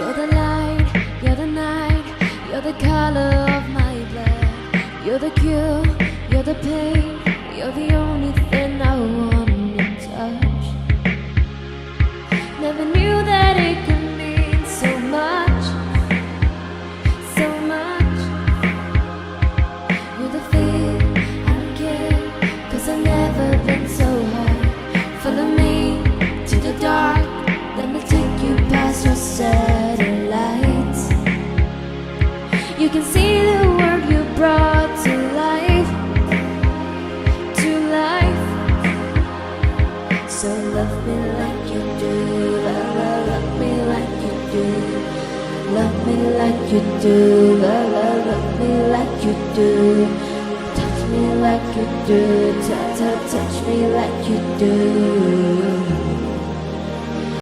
You're the light, you're the night, you're the color of my blood. You're the cure, you're the pain, you're the only thing I want to touch. Never knew that it could mean so much, so much. You're the fear, I don't care, 'cause I've never been so high. Follow me to the dark, let me take you past your satellites. You can see the world you brought to life, to life. So love me like you do, love me like you do. Love me like you do, love me like you do. Touch me like you do, touch me like you do.